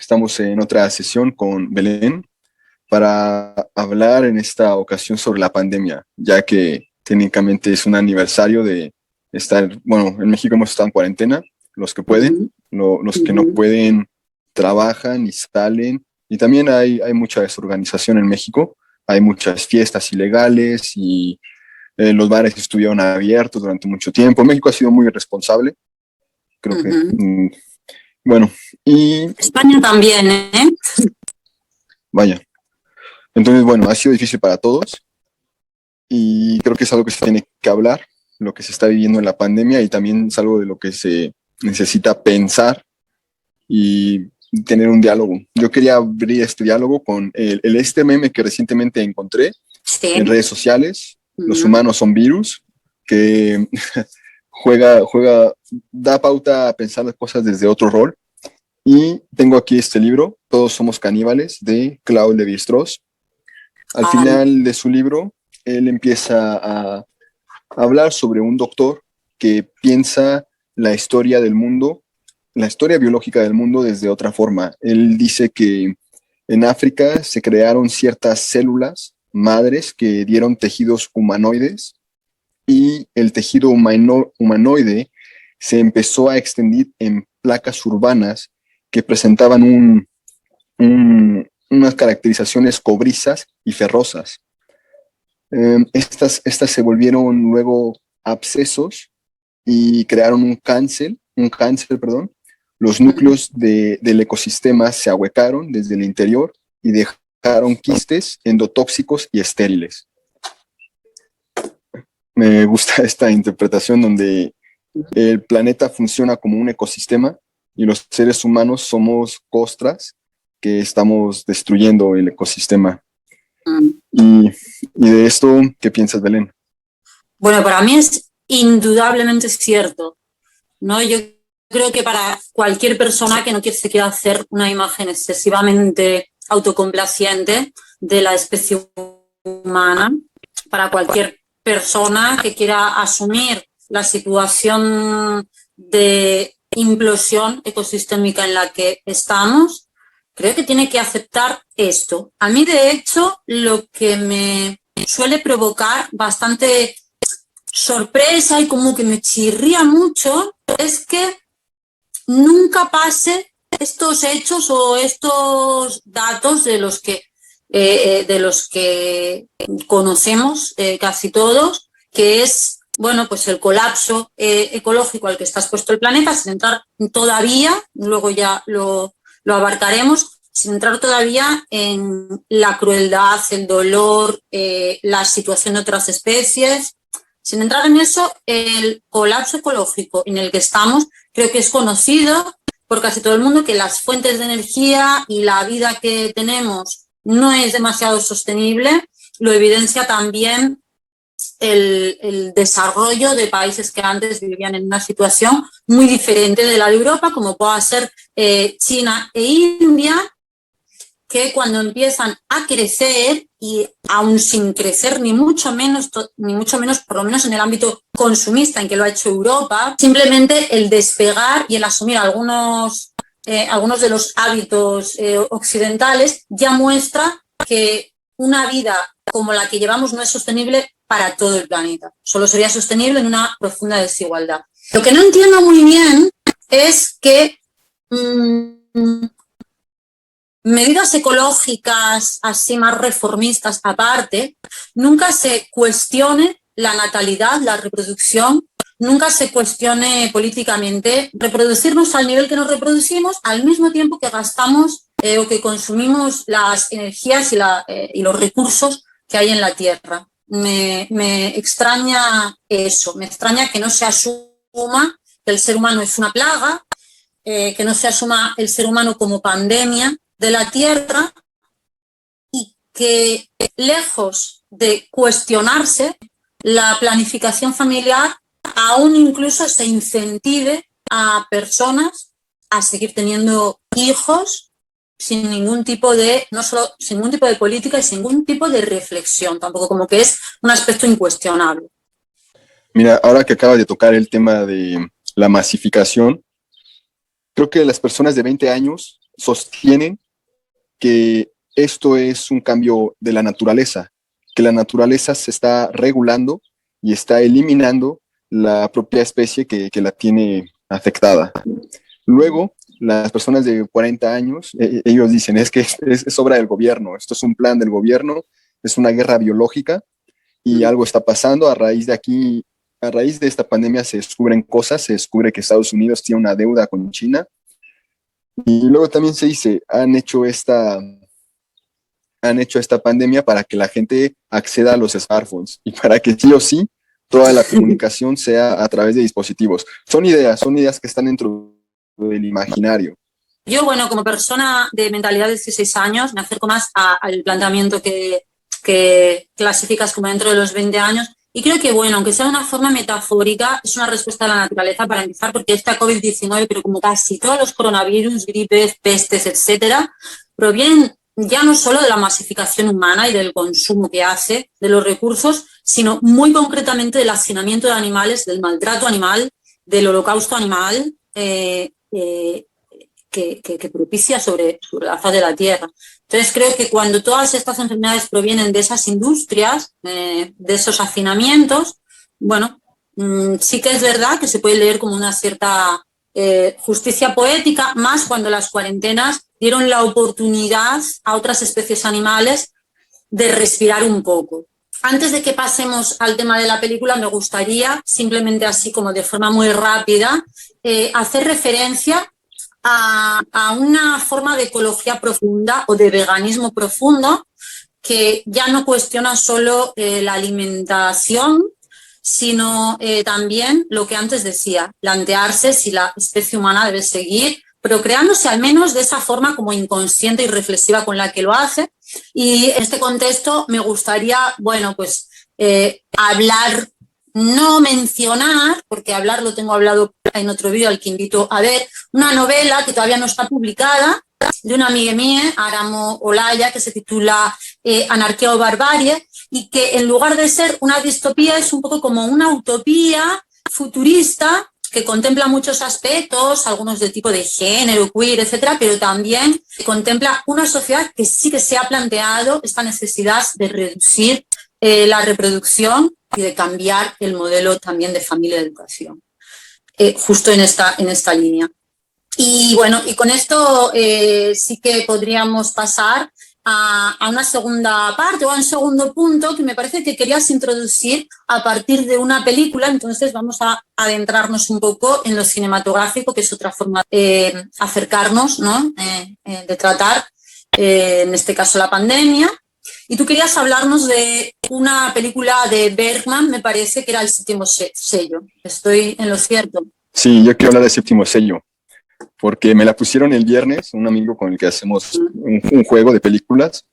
Estamos en otra sesión con Belén para hablar en esta ocasión sobre la pandemia, ya que técnicamente es un aniversario de estar, bueno, en México hemos estado en cuarentena, los que pueden, los que no pueden trabajan y salen, y también hay mucha desorganización en México, hay muchas fiestas ilegales y los bares estuvieron abiertos durante mucho tiempo. México ha sido muy irresponsable, creo que, bueno, y España también, ¿eh? vaya. Entonces, bueno, ha sido difícil para todos y creo que es algo que se tiene que hablar, lo que se está viviendo en la pandemia, y también es algo de lo que se necesita pensar y tener un diálogo. Yo quería abrir este diálogo con este meme que recientemente encontré en redes sociales, Los humanos son virus, que da pauta a pensar las cosas desde otro rol. Y tengo aquí este libro, Todos somos caníbales, de Claude Lévi-Strauss. Al final de su libro, él empieza a hablar sobre un doctor que piensa la historia del mundo, la historia biológica del mundo desde otra forma. Él dice que en África se crearon ciertas células madres que dieron tejidos humanoides, y el tejido humanoide se empezó a extender en placas urbanas que presentaban unas caracterizaciones cobrizas y ferrosas. Estas se volvieron luego abscesos y crearon un cáncer, perdón. Los núcleos del ecosistema se ahuecaron desde el interior y dejaron quistes endotóxicos y estériles. Me gusta esta interpretación donde el planeta funciona como un ecosistema y los seres humanos somos costras que estamos destruyendo el ecosistema. Y de esto, ¿qué piensas, Belén? Bueno, para mí es indudablemente cierto, ¿no? Yo creo que para cualquier persona que no se quiera hacer una imagen excesivamente autocomplaciente de la especie humana, para cualquier persona que quiera asumir la situación de implosión ecosistémica en la que estamos, creo que tiene que aceptar esto. A mí, de hecho, lo que me suele provocar bastante sorpresa y como que me chirría mucho es que nunca pase estos hechos o estos datos de los que conocemos casi todos, que es, bueno, pues el colapso ecológico al que está expuesto el planeta, sin entrar todavía, luego ya lo abarcaremos, sin entrar todavía en la crueldad, el dolor, la situación de otras especies. Sin entrar en eso, el colapso ecológico en el que estamos, creo que es conocido por casi todo el mundo, que las fuentes de energía y la vida que tenemos no es demasiado sostenible. Lo evidencia también el desarrollo de países que antes vivían en una situación muy diferente de la de Europa, como pueda ser China e India, que cuando empiezan a crecer, y aún sin crecer ni mucho menos, por lo menos en el ámbito consumista en que lo ha hecho Europa, simplemente el despegar y el asumir algunos de los hábitos occidentales ya muestra que una vida como la que llevamos no es sostenible para todo el planeta. Solo sería sostenible en una profunda desigualdad. Lo que no entiendo muy bien es que medidas ecológicas así más reformistas aparte, nunca se cuestione la natalidad, la reproducción, nunca se cuestione políticamente reproducirnos al nivel que nos reproducimos al mismo tiempo que gastamos o que consumimos las energías y los recursos que hay en la Tierra. Me extraña eso, me extraña que no se asuma que el ser humano es una plaga, que no se asuma el ser humano como pandemia de la Tierra, y que, lejos de cuestionarse la planificación familiar, aún incluso se incentive a personas a seguir teniendo hijos sin ningún tipo de, no solo sin ningún tipo de política y sin ningún tipo de reflexión, tampoco, como que es un aspecto incuestionable. Mira, ahora que acabas de tocar el tema de la masificación, creo que las personas de 20 años sostienen que esto es un cambio de la naturaleza, que la naturaleza se está regulando y está eliminando la propia especie que la tiene afectada. Luego, las personas de 40 años, ellos dicen, es que es obra del gobierno, esto es un plan del gobierno, es una guerra biológica y algo está pasando a raíz de aquí, a raíz de esta pandemia se descubren cosas, se descubre que Estados Unidos tiene una deuda con China y luego también se dice, han hecho esta pandemia para que la gente acceda a los smartphones y para que sí o sí toda la comunicación sea a través de dispositivos. Son ideas que están dentro del imaginario. Yo, bueno, como persona de mentalidad de 16 años, me acerco más al planteamiento que clasificas como dentro de los 20 años. Y creo que, bueno, aunque sea de una forma metafórica, es una respuesta a la naturaleza para empezar, porque esta COVID-19, pero como casi todos los coronavirus, gripes, pestes, etcétera, provienen ya no solo de la masificación humana y del consumo que hace de los recursos, sino muy concretamente del hacinamiento de animales, del maltrato animal, del holocausto animal, que propicia sobre la faz de la Tierra. Entonces creo que cuando todas estas enfermedades provienen de esas industrias, de esos hacinamientos, bueno, sí que es verdad que se puede leer como una cierta justicia poética, más cuando las cuarentenas dieron la oportunidad a otras especies animales de respirar un poco. Antes de que pasemos al tema de la película, me gustaría, simplemente así como de forma muy rápida, hacer referencia a una forma de ecología profunda o de veganismo profundo que ya no cuestiona solo la alimentación, sino también lo que antes decía, plantearse si la especie humana debe seguir procreándose, al menos de esa forma como inconsciente y reflexiva con la que lo hace. Y en este contexto me gustaría, bueno, pues hablar, no mencionar, porque hablar lo tengo hablado en otro vídeo al que invito a ver, una novela que todavía no está publicada, de una amiga mía, Aramo Olaya, que se titula Anarquía o Barbarie, y que en lugar de ser una distopía es un poco como una utopía futurista que contempla muchos aspectos, algunos del tipo de género, queer, etcétera, pero también contempla una sociedad que sí que se ha planteado esta necesidad de reducir la reproducción y de cambiar el modelo también de familia y educación, justo en esta línea. Y bueno, y con esto sí que podríamos pasar a una segunda parte o a un segundo punto que me parece que querías introducir a partir de una película. Entonces vamos a adentrarnos un poco en lo cinematográfico, que es otra forma de acercarnos, ¿no? De tratar, en este caso, la pandemia. Y tú querías hablarnos de una película de Bergman, me parece que era El Séptimo Sello. ¿Estoy en lo cierto? Sí, yo quiero hablar del Séptimo Sello, porque me la pusieron el viernes, un amigo con el que hacemos un juego de películas,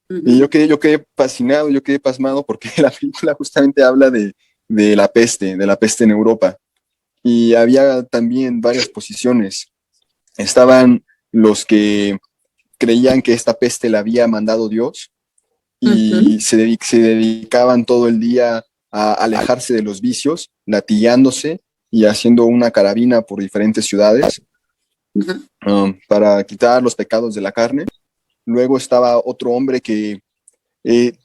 y yo quedé fascinado, yo quedé pasmado, porque la película justamente habla de la peste en Europa, y había también varias posiciones. Estaban los que creían que esta peste la había mandado Dios, y se dedicaban todo el día a alejarse de los vicios, latillándose y haciendo una carabina por diferentes ciudades para quitar los pecados de la carne. Luego estaba otro hombre que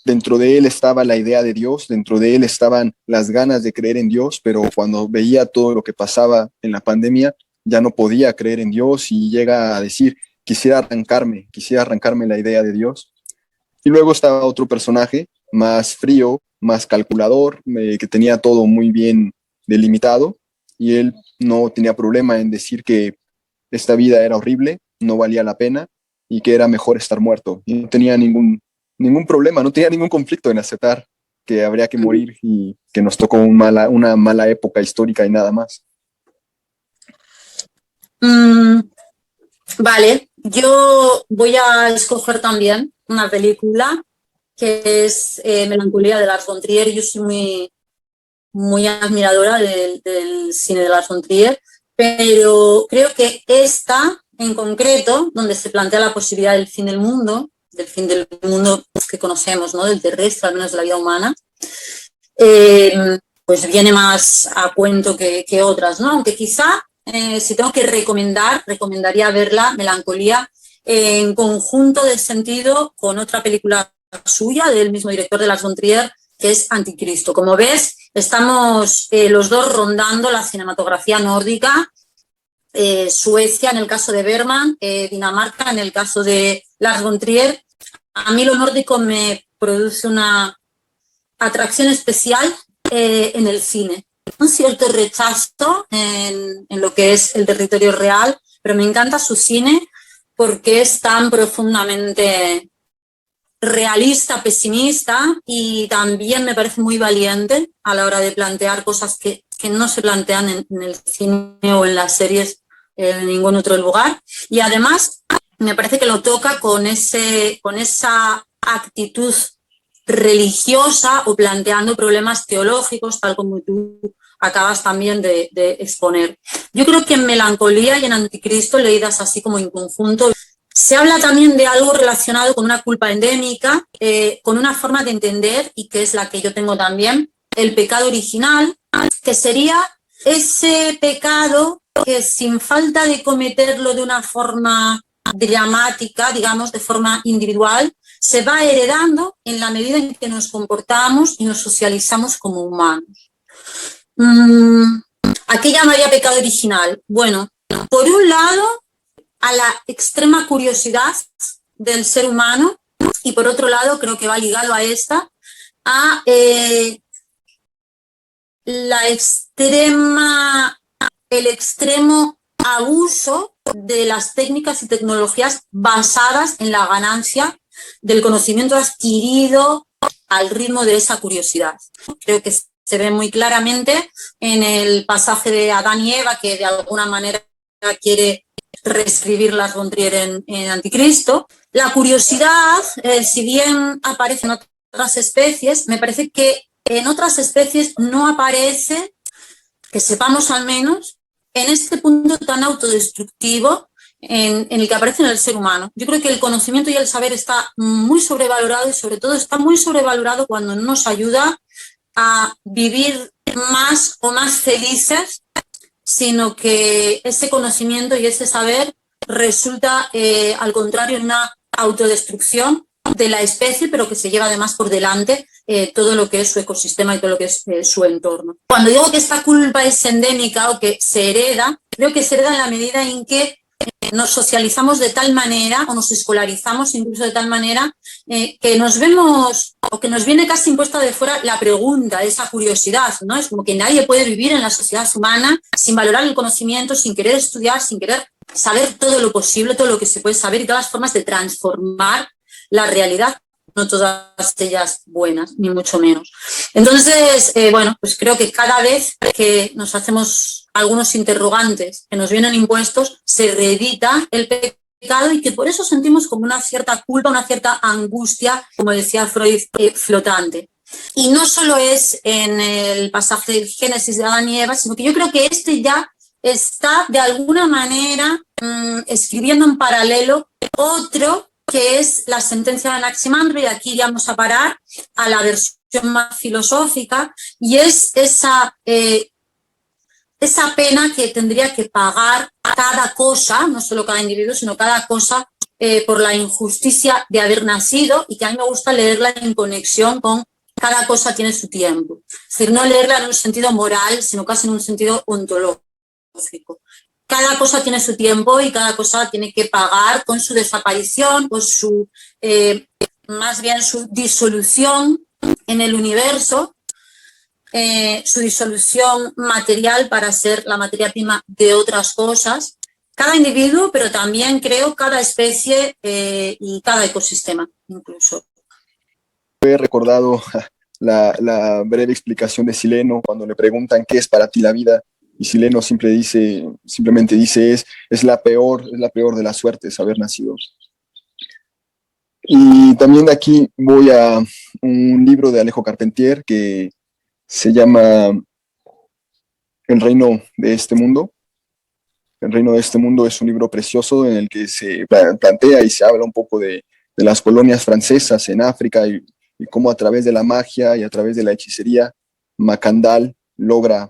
dentro de él estaba la idea de Dios, dentro de él estaban las ganas de creer en Dios, pero cuando veía todo lo que pasaba en la pandemia, ya no podía creer en Dios y llega a decir, quisiera arrancarme la idea de Dios. Y luego estaba otro personaje más frío, más calculador, que tenía todo muy bien delimitado, y él no tenía problema en decir que esta vida era horrible, no valía la pena y que era mejor estar muerto. Y no tenía ningún problema, no tenía ningún conflicto en aceptar que habría que morir y que nos tocó una mala época histórica y nada más. Vale, yo voy a escoger también una película que es Melancolía de Lars von Trier. Yo soy muy admiradora del cine de Lars von Trier, pero creo que esta en concreto, donde se plantea la posibilidad del fin del mundo que conocemos, ¿no? Del terrestre, al menos de la vida humana, pues viene más a cuento que otras, ¿no? Aunque quizá si tengo que recomendaría verla, Melancolía, en conjunto de sentido con otra película suya, del mismo director de Lars von Trier, que es Anticristo. Como ves, estamos los dos rondando la cinematografía nórdica, Suecia en el caso de Bergman, Dinamarca en el caso de Lars von Trier. A mí lo nórdico me produce una atracción especial en el cine. Un cierto rechazo en lo que es el territorio real, pero me encanta su cine porque es tan profundamente realista, pesimista, y también me parece muy valiente a la hora de plantear cosas que no se plantean en el cine o en las series en ningún otro lugar. Y además me parece que lo toca con esa actitud religiosa o planteando problemas teológicos, tal como tú acabas también de exponer. Yo creo que en Melancolía y en Anticristo, leídas así como en conjunto, se habla también de algo relacionado con una culpa endémica, con una forma de entender, y que es la que yo tengo también, el pecado original, que sería ese pecado que, sin falta de cometerlo de una forma dramática, digamos, de forma individual, se va heredando en la medida en que nos comportamos y nos socializamos como humanos. ¿A qué llamaría pecado original? Bueno, por un lado, a la extrema curiosidad del ser humano, y por otro lado, creo que va ligado a esta, a el extremo abuso de las técnicas y tecnologías basadas en la ganancia del conocimiento adquirido al ritmo de esa curiosidad. Creo que se ve muy claramente en el pasaje de Adán y Eva, que de alguna manera quiere reescribir Lars von Trier en Anticristo. La curiosidad, si bien aparece en otras especies, me parece que en otras especies no aparece, que sepamos al menos, en este punto tan autodestructivo en el que aparece en el ser humano. Yo creo que el conocimiento y el saber está muy sobrevalorado, y sobre todo está muy sobrevalorado cuando no nos ayuda a vivir más o más felices, sino que ese conocimiento y ese saber resulta, al contrario, en una autodestrucción de la especie, pero que se lleva además por delante todo lo que es su ecosistema y todo lo que es su entorno. Cuando digo que esta culpa es endémica o que se hereda, creo que se hereda en la medida en que nos socializamos de tal manera, o nos escolarizamos incluso de tal manera, que nos vemos, o que nos viene casi impuesta de fuera la pregunta, esa curiosidad, ¿no? Es como que nadie puede vivir en la sociedad humana sin valorar el conocimiento, sin querer estudiar, sin querer saber todo lo posible, todo lo que se puede saber, y todas las formas de transformar la realidad, no todas ellas buenas, ni mucho menos. Entonces, bueno, pues creo que cada vez que nos hacemos algunos interrogantes que nos vienen impuestos, se reedita el pecado, y que por eso sentimos como una cierta culpa, una cierta angustia, como decía Freud, flotante. Y no solo es en el pasaje del Génesis de Adán y Eva, sino que yo creo que este ya está de alguna manera escribiendo en paralelo otro, que es la sentencia de Anaximandro, y aquí ya vamos a parar a la versión más filosófica, y es esa pena que tendría que pagar cada cosa, no solo cada individuo, sino cada cosa, por la injusticia de haber nacido, y que a mí me gusta leerla en conexión con cada cosa tiene su tiempo. Es decir, no leerla en un sentido moral, sino casi en un sentido ontológico. Cada cosa tiene su tiempo y cada cosa tiene que pagar con su desaparición, con su, más bien su disolución en el universo, su disolución material para ser la materia prima de otras cosas. Cada individuo, pero también creo cada especie y cada ecosistema incluso. He recordado la breve explicación de Sileno cuando le preguntan qué es para ti la vida, y Sileno simplemente dice es la peor de las suertes haber nacido. Y también de aquí voy a un libro de Alejo Carpentier que se llama El reino de este mundo. El reino de este mundo es un libro precioso en el que se plantea y se habla un poco de las colonias francesas en África, y cómo a través de la magia y a través de la hechicería, Macandal logra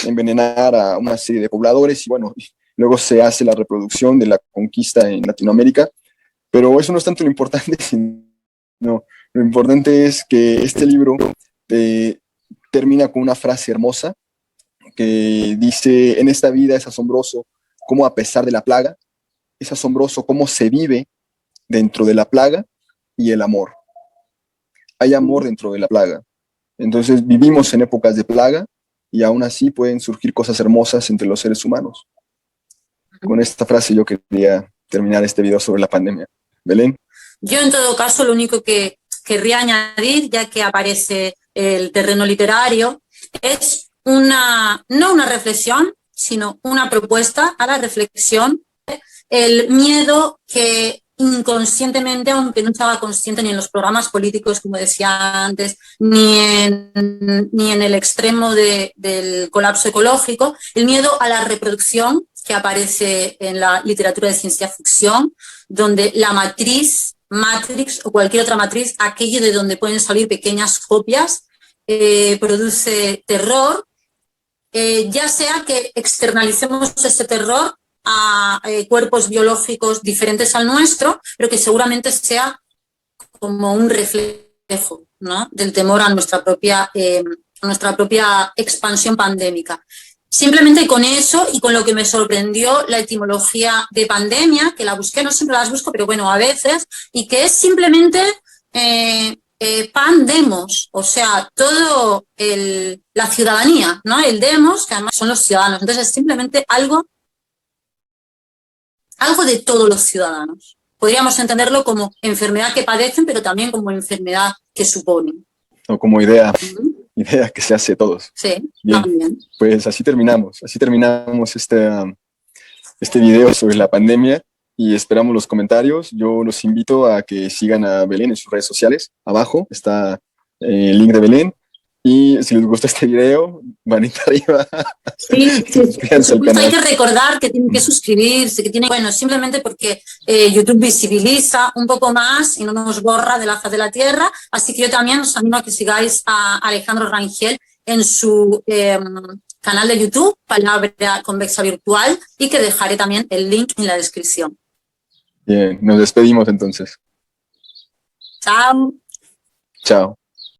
envenenar a una serie de pobladores y bueno, luego se hace la reproducción de la conquista en Latinoamérica, pero eso no es tanto lo importante, sino lo importante es que este libro eh, termina con una frase hermosa que dice, en esta vida es asombroso cómo a pesar de la plaga, es asombroso cómo se vive dentro de la plaga y el amor. Hay amor dentro de la plaga. Entonces vivimos en épocas de plaga y aún así pueden surgir cosas hermosas entre los seres humanos. Con esta frase yo quería terminar este video sobre la pandemia. Belén. Yo en todo caso lo único que querría añadir, ya que aparece el terreno literario, es no una reflexión, sino una propuesta a la reflexión. El miedo que inconscientemente, aunque no se haga consciente ni en los programas políticos, como decía antes, ni en el extremo del colapso ecológico, el miedo a la reproducción que aparece en la literatura de ciencia ficción, donde la Matrix o cualquier otra matriz, aquello de donde pueden salir pequeñas copias, produce terror, ya sea que externalicemos ese terror a cuerpos biológicos diferentes al nuestro, pero que seguramente sea como un reflejo, ¿no?, del temor a nuestra propia expansión pandémica. Simplemente con eso y con lo que me sorprendió la etimología de pandemia, que la busqué, no siempre las busco, pero bueno, a veces, y que es simplemente pandemos, o sea, todo la ciudadanía, ¿no? El demos, que además son los ciudadanos. Entonces es simplemente algo de todos los ciudadanos. Podríamos entenderlo como enfermedad que padecen, pero también como enfermedad que suponen. O como idea que se hace todos. Sí, bien, también. Pues así terminamos este video sobre la pandemia y esperamos los comentarios. Yo los invito a que sigan a Belén en sus redes sociales. Abajo está el link de Belén. Y si les gustó este video, manita arriba. Sí. Hay que recordar que tienen que suscribirse, bueno, simplemente porque YouTube visibiliza un poco más y no nos borra de la faz de la tierra. Así que yo también os animo a que sigáis a Alejandro Rangel en su canal de YouTube, Palabra Convexa Virtual, y que dejaré también el link en la descripción. Bien, nos despedimos entonces. Chao. Chao.